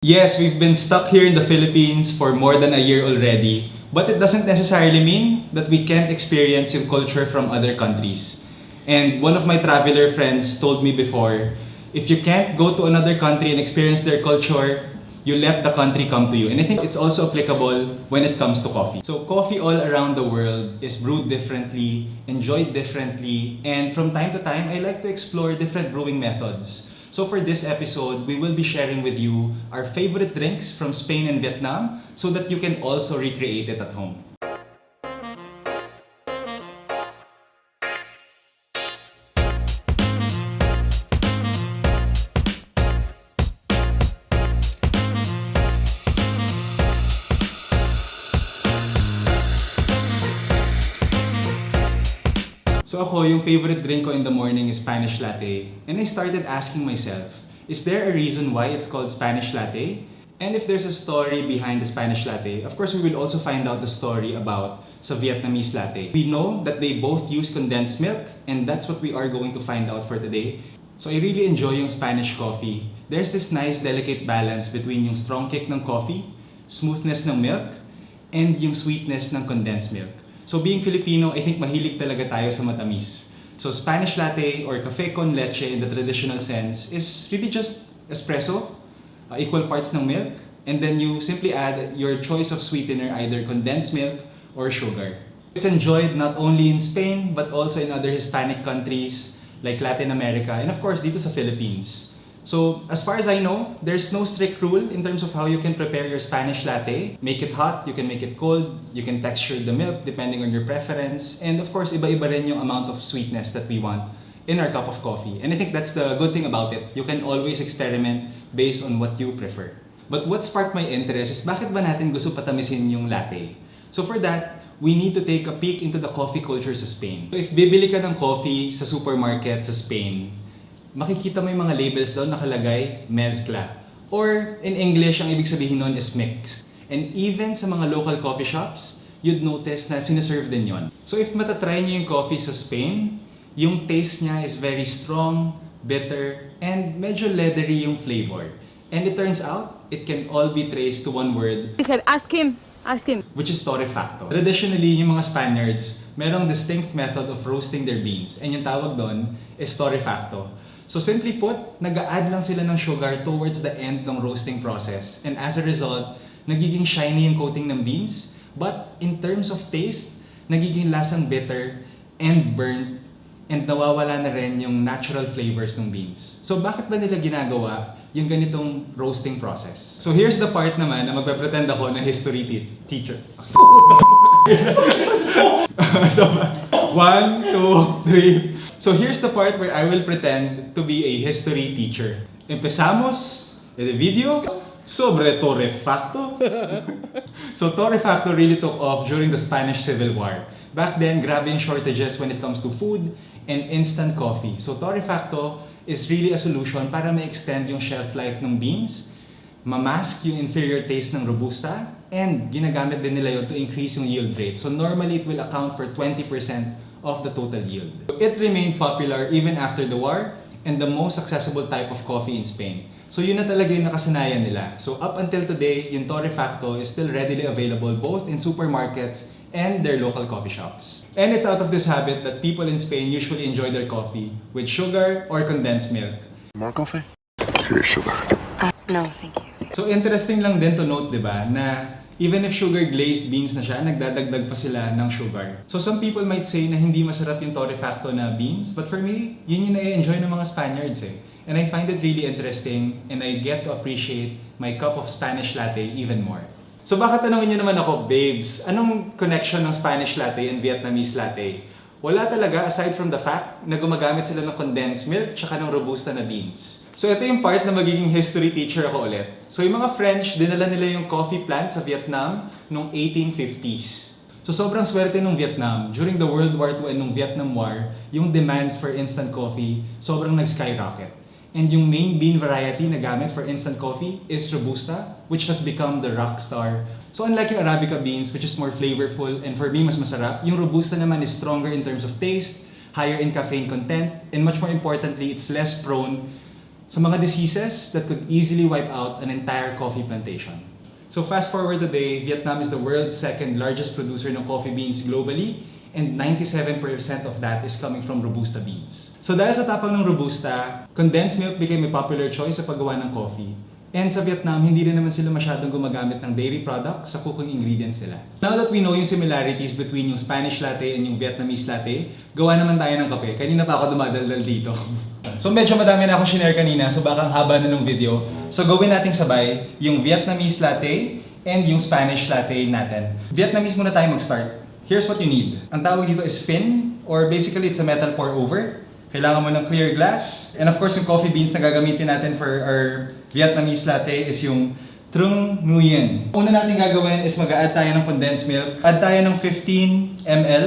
Yes, we've been stuck here in the Philippines for more than a year already, but it doesn't necessarily mean that we can't experience yung culture from other countries. And one of my traveler friends told me before, if you can't go to another country and experience their culture, you let the country come to you. And I think it's also applicable when it comes to coffee. So coffee all around the world is brewed differently, enjoyed differently, and from time to time, I like to explore different brewing methods. So for this episode, we will be sharing with you our favorite drinks from Spain and Vietnam so that you can also recreate it at home. So ako, yung favorite drink ko in the morning is Spanish Latte. And I started asking myself, is there a reason why it's called Spanish Latte? And if there's a story behind the Spanish Latte, of course we will also find out the story about sa Vietnamese Latte. We know that they both use condensed milk, and that's what we are going to find out for today. So I really enjoy yung Spanish coffee. There's this nice delicate balance between yung strong kick ng coffee, smoothness ng milk, and yung sweetness ng condensed milk. So being Filipino, I think mahilig talaga tayo sa matamis. So Spanish latte or cafe con leche in the traditional sense is really just espresso, equal parts ng milk, and then you simply add your choice of sweetener, either condensed milk or sugar. It's enjoyed not only in Spain but also in other Hispanic countries like Latin America and of course dito sa Philippines. So as far as I know, there's no strict rule in terms of how you can prepare your Spanish latte. Make it hot, you can make it cold, you can texture the milk depending on your preference, and of course iba-iba rin yung amount of sweetness that we want in our cup of coffee. And I think that's the good thing about it. You can always experiment based on what you prefer. But what sparked my interest is bakit ba natin gusto patamisin yung latte? So for that, we need to take a peek into the coffee culture sa Spain. So if bibili ka ng coffee sa supermarket sa Spain, makikita mo yung mga labels doon nakalagay mezcla. Or in English, ang ibig sabihin nun is mixed. And even sa mga local coffee shops, you'd notice na sinaserve din yon. So if matatry niyo yung coffee sa Spain, yung taste niya is very strong, bitter, and medyo leathery yung flavor. And it turns out, it can all be traced to one word. He said, ask him. Which is torrefacto. Traditionally, yung mga Spaniards, merong distinct method of roasting their beans. And yung tawag doon is torrefacto. So simply put, nag-a-add lang sila ng sugar towards the end ng roasting process. And as a result, nagiging shiny yung coating ng beans. But in terms of taste, nagiging lasang bitter and burnt. And nawawala na rin yung natural flavors ng beans. So bakit ba nila ginagawa yung ganitong roasting process? So here's the part naman na magpe-pretend ako na history teacher. So, 1, 2, 3. So here's the part where I will pretend to be a history teacher. Empezamos el video sobre torrefacto. So torrefacto really took off during the Spanish Civil War. Back then, grabe yung shortages when it comes to food and instant coffee. So torrefacto is really a solution para ma-extend yung shelf life ng beans, ma-mask yung inferior taste ng Robusta, and ginagamit din nila yun to increase yung yield rate. So normally, it will account for 20% of the total yield. It remained popular even after the war and the most accessible type of coffee in Spain. So yun na talaga yung nakasanayan nila. So up until today, yung torrefacto is still readily available both in supermarkets and their local coffee shops. And it's out of this habit that people in Spain usually enjoy their coffee with sugar or condensed milk. More coffee? Here's sugar. No, thank you. So interesting lang din to note, di ba, na even if sugar glazed beans na siya, nagdadagdag pa sila ng sugar. So some people might say na hindi masarap yung torrefacto na beans, but for me, yun yung na-enjoy ng mga Spaniards eh. And I find it really interesting and I get to appreciate my cup of Spanish latte even more. So baka tanongin niyo naman ako, babes, anong connection ng Spanish latte and Vietnamese latte? Wala talaga aside from the fact na gumagamit sila ng condensed milk tsaka ng Robusta na beans. So ito yung part na magiging history teacher ako ulit. So yung mga French, dinala nila yung coffee plant sa Vietnam noong 1850s. So sobrang swerte ng Vietnam. During the World War II and nung Vietnam War, yung demands for instant coffee sobrang nag-skyrocket. And yung main bean variety na gamit for instant coffee is Robusta, which has become the rock star. So unlike yung Arabica beans, which is more flavorful and for me mas masarap, yung Robusta naman is stronger in terms of taste, higher in caffeine content, and much more importantly, it's less prone sa mga diseases that could easily wipe out an entire coffee plantation. So fast forward today, Vietnam is the world's second largest producer ng coffee beans globally, and 97% of that is coming from Robusta beans. So dahil sa tapang ng Robusta, condensed milk became a popular choice sa paggawa ng coffee. And sa Vietnam, hindi rin naman sila masyadong gumagamit ng dairy products sa cooking ingredients nila. Now that we know yung similarities between yung Spanish latte and yung Vietnamese latte, gawa naman tayo ng kape. Kanina pa ako dumadaldal dito. So medyo madami na akong shinare kanina, so baka ang haba na ng video. So gawin nating sabay yung Vietnamese latte and yung Spanish latte natin. Vietnamese muna tayo mag-start. Here's what you need. Ang tawag dito is fin, or basically it's a metal pour over. Kailangan mo ng clear glass. And of course, yung coffee beans na gagamitin natin for our Vietnamese latte is yung Trung Nguyen. Una natin gagawin is mag-add tayo ng condensed milk. Add tayo ng 15 ml.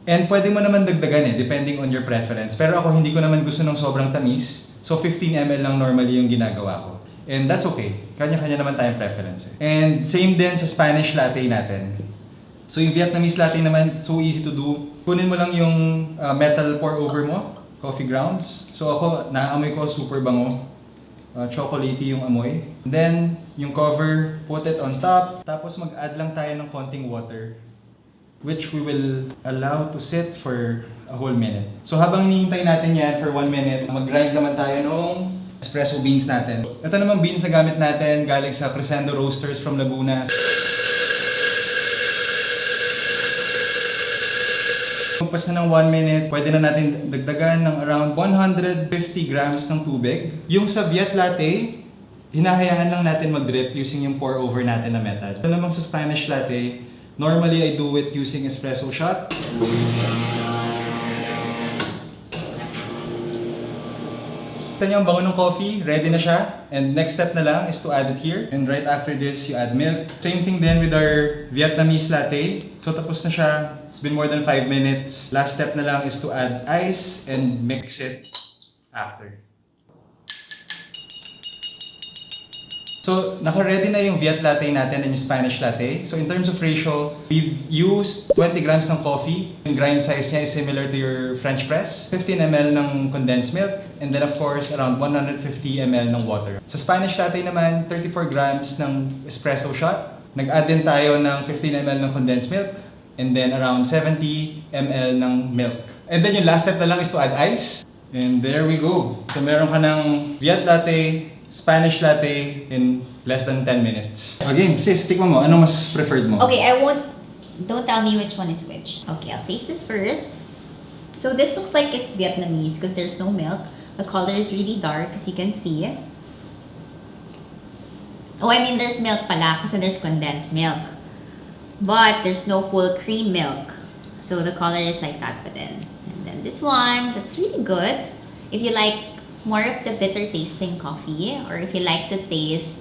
And pwede mo naman dagdagan depending on your preference. Pero ako hindi ko naman gusto ng sobrang tamis. So 15 ml lang normally yung ginagawa ko. And that's okay. Kanya-kanya naman tayong preference. And same din sa Spanish latte natin. So yung Vietnamese latte naman, so easy to do. Kunin mo lang yung metal pour over mo. Coffee grounds. So ako, naamoy ko super bango. Chocolatey yung amoy. Then, yung cover, put it on top. Tapos mag-add lang tayo ng konting water, which we will allow to sit for a whole minute. So habang hinihintay natin yan for 1 minute, mag-grind naman tayo ng espresso beans natin. Ito namang beans na gamit natin galing sa Crescendo Roasters from Laguna. Pagpas na ng 1 minute, pwede na natin dagdagan ng around 150 grams ng tubig. Yung sa Viet Latte, hinahayaan lang natin mag-drip using yung pour over natin na metal. Ito namang sa Spanish Latte, normally I do it using espresso shot. Ito niyo ang bango ng coffee, ready na siya. And next step na lang is to add it here. And right after this, you add milk. Same thing then with our Vietnamese latte. So tapos na siya. It's been more than 5 minutes. Last step na lang is to add ice and mix it after. So, naka-ready na yung Viet Latte natin and yung Spanish Latte. So, in terms of ratio, we've used 20 grams ng coffee. Yung grind size niya is similar to your French press. 15 ml ng condensed milk. And then, of course, around 150 ml ng water. Sa Spanish Latte naman, 34 grams ng espresso shot. Nag-add din tayo ng 15 ml ng condensed milk. And then, around 70 ml ng milk. And then, yung last step na lang is to add ice. And there we go. So, meron ka ng Viet Latte, Spanish latte in less than 10 minutes. Okay, sis, tikman mo. Anong mas preferred mo? Okay, don't tell me which one is which. Okay, I'll taste this first. So this looks like it's Vietnamese because there's no milk. The color is really dark as you can see. Oh, I mean there's milk pala kasi there's condensed milk. But there's no full cream milk. So the color is like that but then. And then this one, that's really good. If you like more of the bitter tasting coffee, or if you like to taste,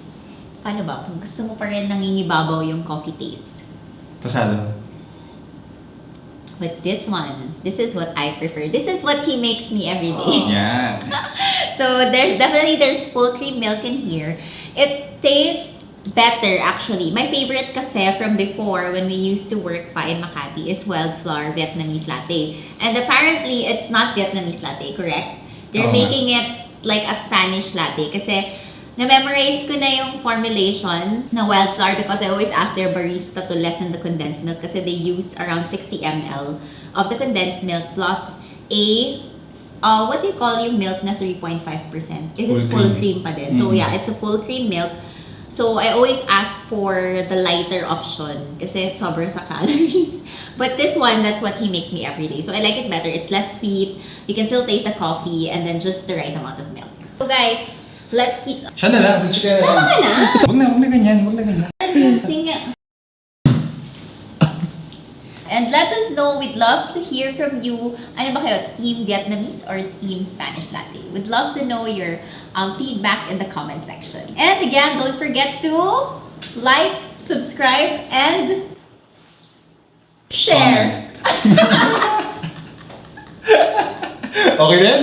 paano ba? Kung gusto mo pa rin nangingibabaw yung coffee taste. Pasado. But this one, this is what I prefer. This is what he makes me every day. Yeah. So there's full cream milk in here. It tastes better actually. My favorite kasi from before when we used to work pa in Makati is Wildflower Vietnamese Latte. And apparently it's not Vietnamese Latte, correct? They're making it like a Spanish latte kasi na-memorize ko na yung formulation ng Wildflower because I always ask their barista to lessen the condensed milk kasi they use around 60 ml of the condensed milk plus a what do you call yung milk na 3.5%? Is it full cream pa din? So yeah, it's a full cream milk. So I always ask for the lighter option kasi sobrang sa calories. But this one, that's what he makes me every day. So I like it better. It's less sweet. You can still taste the coffee and then just the right amount of milk. So guys, let me... Siya na lang. Sama ka na? Huwag na ganyan. Huwag na ganyan. Sing And let us know, we'd love to hear from you. Ano ba kayo? Team Vietnamese or Team Spanish Latte? We'd love to know your feedback in the comment section. And again, don't forget to like, subscribe, and share. Okay then?